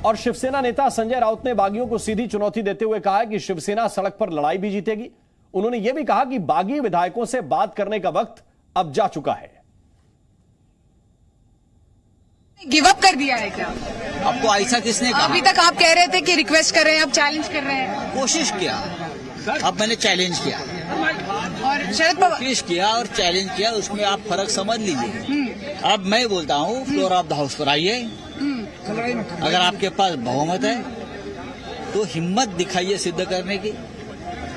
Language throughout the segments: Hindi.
और शिवसेना नेता संजय राउत ने बागियों को सीधी चुनौती देते हुए कहा है कि शिवसेना सड़क पर लड़ाई भी जीतेगी। उन्होंने यह भी कहा कि बागी विधायकों से बात करने का वक्त अब जा चुका है। गिव अप कर दिया है क्या? आपको ऐसा किसने कहा? अभी तक आप कह रहे थे कि रिक्वेस्ट कर रहे हैं, अब चैलेंज कर रहे हैं। कोशिश किया, अब मैंने चैलेंज किया और शरद पवार कोशिश किया और चैलेंज किया, उसमें आप फर्क समझ लीजिए। अब मैं बोलता हूँ फ्लोर ऑफ द हाउस पर आइए, अगर आपके पास बहुमत है तो हिम्मत दिखाइए सिद्ध करने की।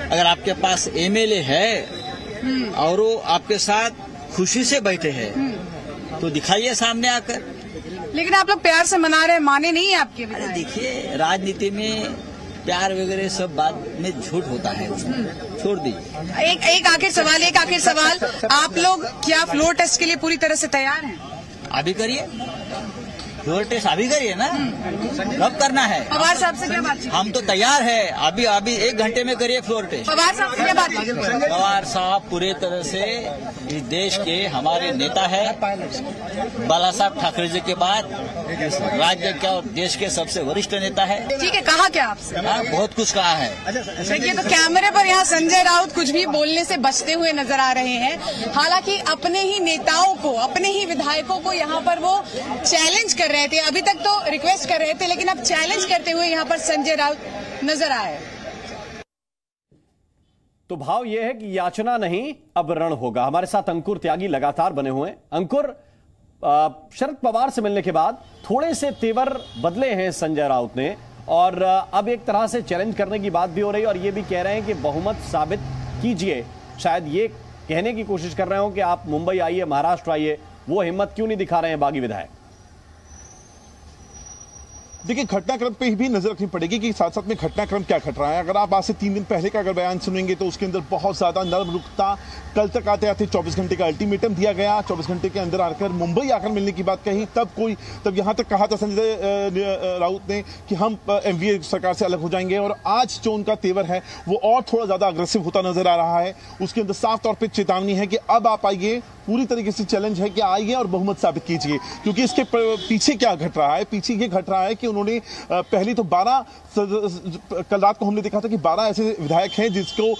अगर आपके पास एमएलए है और वो आपके साथ खुशी से बैठे हैं तो दिखाइए सामने आकर। लेकिन आप लोग प्यार से मना रहे हैं, माने नहीं है आपके अरे विधायक। देखिए, राजनीति में प्यार वगैरह सब बात में झूठ होता है, उसमें छोड़ दीजिए। एक आखिर सवाल, आप लोग क्या फ्लोर टेस्ट के लिए पूरी तरह से तैयार हैं? अभी करिए फ्लोर टेस्ट, अभी करिए ना, कब करना है? पवार साहब से क्या बातचीत? हम तो तैयार है, अभी 1 घंटे में करिए फ्लोर टेस्ट। पवार साहब से क्या बातचीत? पवार साहब पूरे तरह से इस देश के हमारे नेता है। बाला साहब ठाकरे जी के बाद राज्य का और देश के सबसे वरिष्ठ नेता है। ठीक है, कहा क्या आपसे? बहुत कुछ कहा है। देखिए, तो कैमरे पर यहाँ संजय राउत कुछ भी बोलने से बचते हुए नजर आ रहे हैं। हालांकि अपने ही नेताओं को, अपने ही विधायकों को यहाँ पर वो चैलेंज कर रहे थे। अभी तक तो रिक्वेस्ट कर रहे थे, लेकिन अब चैलेंज करते हुए यहाँ पर संजय राउत नजर आए। तो भाव यह है कि याचना नहीं, अब रण होगा। हमारे साथ अंकुर त्यागी लगातार बने हुए हैं। अंकुर, शरद पवार से मिलने के बाद थोड़े से तेवर बदले हैं संजय राउत ने, और अब एक तरह से चैलेंज करने की बात भी हो रही है और ये भी कह रहे हैं कि बहुमत साबित कीजिए। शायद ये कहने की कोशिश कर रहे हो कि आप मुंबई आइए, महाराष्ट्र आइए। वो हिम्मत क्यों नहीं दिखा रहे हैं बागी विधायक? देखिए, घटनाक्रम पे भी नजर रखनी पड़ेगी कि साथ साथ में घटनाक्रम क्या घट रहा है। अगर आप आज से 3 दिन पहले का अगर बयान सुनेंगे तो उसके अंदर बहुत ज्यादा नर्म रुखता, कल तक आते आते 24 घंटे का अल्टीमेटम दिया गया, 24 घंटे के अंदर आकर मुंबई आकर मिलने की बात कही। तब यहां तक कहा था संजय राउत ने कि हम एमवीए सरकार से अलग हो जाएंगे, और आज जो उनका तेवर है वो और थोड़ा ज्यादा अग्रेसिव होता नजर आ रहा है। उसके अंदर साफ तौर पर चेतावनी है कि अब आप आइए, पूरी तरीके से चैलेंज है कि आइए और बहुमत साबित कीजिए। क्योंकि इसके पीछे क्या घट रहा है? पीछे ये घट रहा है कि उन्होंने पहली तो 12, कल रात को हमने देखा था कि 12 ऐसे विधायक हैं जिसको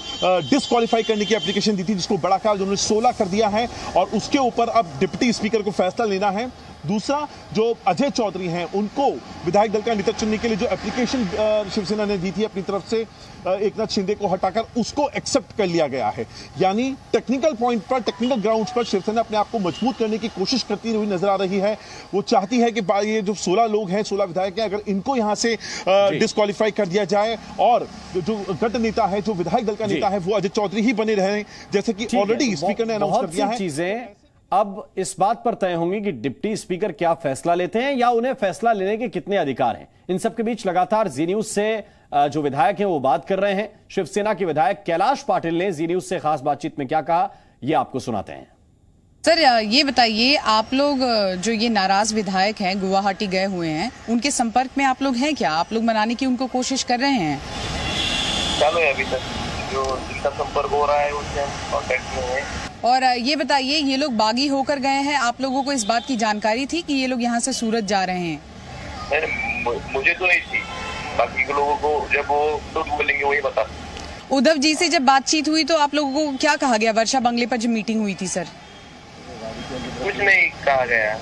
डिस्क्वालीफाई करने की एप्लीकेशन दी थी, जिसको बड़ा कहा, उन्होंने 16 कर दिया है और उसके ऊपर अब डिप्टी स्पीकर को फैसला लेना है। दूसरा, जो अजय चौधरी हैं, उनको विधायक दल का नेता चुनने के लिए जो एप्लीकेशन शिवसेना ने दी थी अपनी तरफ से एकनाथ शिंदे को हटाकर, उसको एक्सेप्ट कर लिया गया है। यानी टेक्निकल पॉइंट पर, टेक्निकल ग्राउंड्स पर शिवसेना अपने आप को मजबूत करने की कोशिश करती हुई नजर आ रही है। वो चाहती है कि ये जो 16 लोग हैं, 16 विधायक हैं, अगर इनको यहां से डिस्क्वालीफाई कर दिया जाए और जो गठ नेता है, जो विधायक दल का नेता है, वो अजय चौधरी ही बने रहे, जैसे कि ऑलरेडी स्पीकर ने अनाउंस कर दिया है। चीजें अब इस बात पर तय होंगी कि डिप्टी स्पीकर क्या फैसला लेते हैं या उन्हें फैसला लेने के कितने अधिकार हैं। इन सबके बीच लगातार जी न्यूज से जो विधायक हैं वो बात कर रहे हैं। शिवसेना के विधायक कैलाश पाटिल ने जी न्यूज से खास बातचीत में क्या कहा, ये आपको सुनाते हैं। सर, ये बताइए, आप लोग जो ये नाराज विधायक हैं, गुवाहाटी गए हुए हैं, उनके संपर्क में आप लोग हैं क्या? आप लोग मनाने की उनको कोशिश कर रहे हैं? चालू है, अभी तक जो जिनका संपर्क हो रहा है उनसे हम कांटेक्ट में हैं। और ये बताइए, ये लोग बागी होकर गए हैं, आप लोगों को इस बात की जानकारी थी कि ये लोग यहाँ से सूरत जा रहे हैं? नहीं, मुझे तो नहीं थी, बाकी के लोगों को जब वो तो बोलेंगे वही बता। उद्धव जी से जब बातचीत हुई तो आप लोगों को क्या कहा गया? वर्षा बंगले पर जब मीटिंग हुई थी सर, कुछ नहीं कहा गया।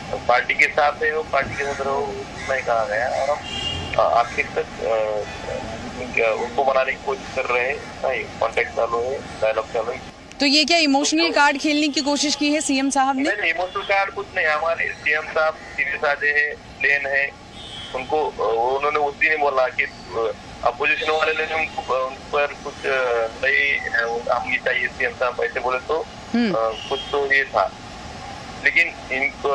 जो पार्टी के साथ है वो पार्टी के साथ रहो, नहीं कहा गया। और हम आखिर तक उनको बनाने की कोशिश कर रहे हैं, कॉन्टेक्ट चालू है, डायलॉग चालू है। तो ये क्या इमोशनल कार्ड खेलने की कोशिश की है सीएम साहब ने? नहीं, इमोशनल कार्ड कुछ नहीं। हमारे सीएम साहब सीधे साधे हैं, प्लेन है। उनको उन्होंने उस दिन बोला कि अपोजिशन वाले ने उन पर कुछ नहीं हमनी चाहिए, सीएम साहब ऐसे बोले तो कुछ तो ये था। लेकिन इनको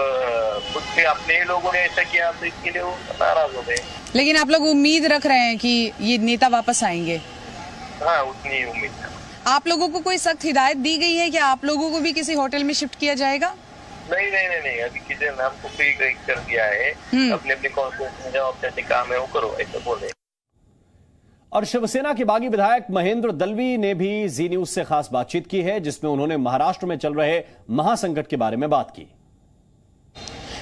खुद से अपने ही लोगों ने ऐसा किया तो इसके लिए वो नाराज हो गए। लेकिन आप लोग उम्मीद रख रहे हैं कि ये नेता वापस आएंगे? हाँ, उतनी उम्मीद है। आप लोगों को कोई सख्त हिदायत दी गई है कि आप लोगों को भी किसी होटल में शिफ्ट किया जाएगा? नहीं, अभी किसी ने हमको फ्री कर दिया है। अपने अपने कॉन्फ्रेंस में जाओ, अपने काम है वो करो, ऐसा बोले। और शिवसेना के बागी विधायक महेंद्र दलवी ने भी जी न्यूज से खास बातचीत की है, जिसमें उन्होंने महाराष्ट्र में चल रहे महासंकट के बारे में बात की।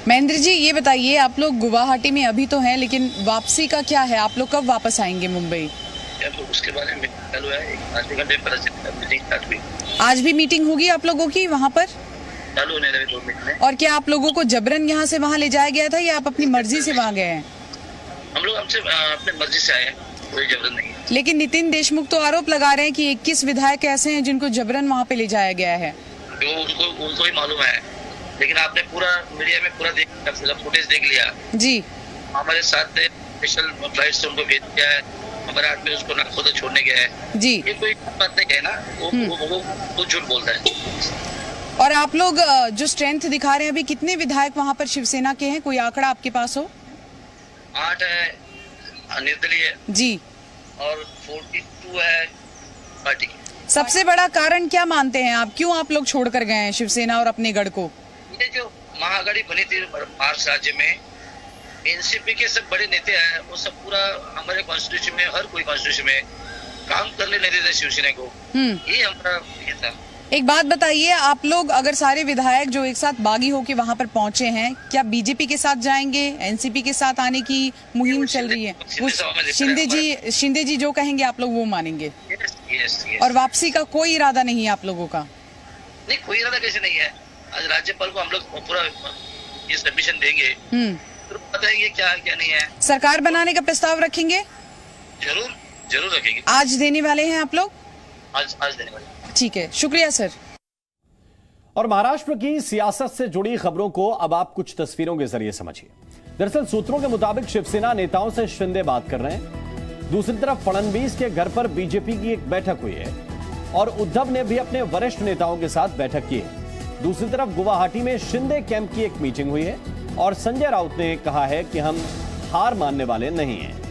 महेंद्र जी, ये बताइए, आप लोग गुवाहाटी में अभी तो हैं, लेकिन वापसी का क्या है? आप लोग कब वापस आएंगे मुंबई? तो उसके बारे में चालू है, आधे घंटे पहले से मीटिंग स्टार्ट हुई। आज भी मीटिंग होगी आप लोगों की वहाँ पर? चालू होने लगे 2 मिनट में। और क्या आप लोगों को जबरन यहाँ से वहाँ ले जाया गया था या आप अपनी मर्जी से वहाँ गए हैं? हम लोग हमसे अपने मर्जी से आए हैं, कोई जबरन नहीं है। लेकिन नितिन देशमुख तो आरोप लगा रहे हैं कि 21 विधायक ऐसे हैं जिनको जबरन वहाँ पे ले जाया गया है। तो उनको ही मालूम है, लेकिन आपने पूरा मीडिया में पूरा फुटेज देख लिया जी। हमारे साथ स्पेशल फ्लाइट से उनको भेज दिया है, हमारे आदमी उसको ना खुद छोड़ने गया है जी। ये कोई बात नहीं है ना, वो झूठ बोलता है। और आप लोग जो स्ट्रेंथ दिखा रहे हैं, अभी कितने विधायक वहाँ पर शिवसेना के हैं? कोई आंकड़ा आपके पास हो? 8 है निर्दलीय जी, और 42 है पार्टी की। सबसे बड़ा कारण क्या मानते हैं आप? क्यों आप लोग छोड़कर गए हैं शिवसेना और अपने गढ़ को? ये जो महाआघाड़ी बनी थी महाराष्ट्र राज्य में, एनसीपी के सब बड़े नेता हैं, वो सब पूरा हमारे कॉन्स्टिट्यूशन में, हर कोई कॉन्स्टिट्यूशन में काम करने नहीं देते शिवसेना को। ये हमारा ये था। एक बात बताइए, आप लोग अगर सारे विधायक जो एक साथ बागी होके वहाँ पर पहुंचे हैं, क्या बीजेपी के साथ जाएंगे? एनसीपी के साथ आने की मुहिम चल रही है? शिंदे जी जो कहेंगे आप लोग वो मानेंगे? यस। और वापसी का कोई इरादा नहीं है आप लोगों का? नहीं, कोई इरादा कैसे नहीं है। आज राज्यपाल को हम लोग पूरा ये सबमिशन देंगे, तो बताएंगे क्या है क्या नहीं है। सरकार बनाने का प्रस्ताव रखेंगे? जरूर रखेंगे। आज देने वाले हैं आप लोग? आज देने वाले। ठीक है, शुक्रिया सर। और महाराष्ट्र की सियासत से जुड़ी खबरों को अब आप कुछ तस्वीरों के जरिए समझिए। दरअसल सूत्रों के मुताबिक शिवसेना नेताओं से शिंदे बात कर रहे हैं। दूसरी तरफ फडणवीस के घर पर बीजेपी की एक बैठक हुई है और उद्धव ने भी अपने वरिष्ठ नेताओं के साथ बैठक की है। दूसरी तरफ गुवाहाटी में शिंदे कैंप की एक मीटिंग हुई है और संजय राउत ने कहा है कि हम हार मानने वाले नहीं हैं।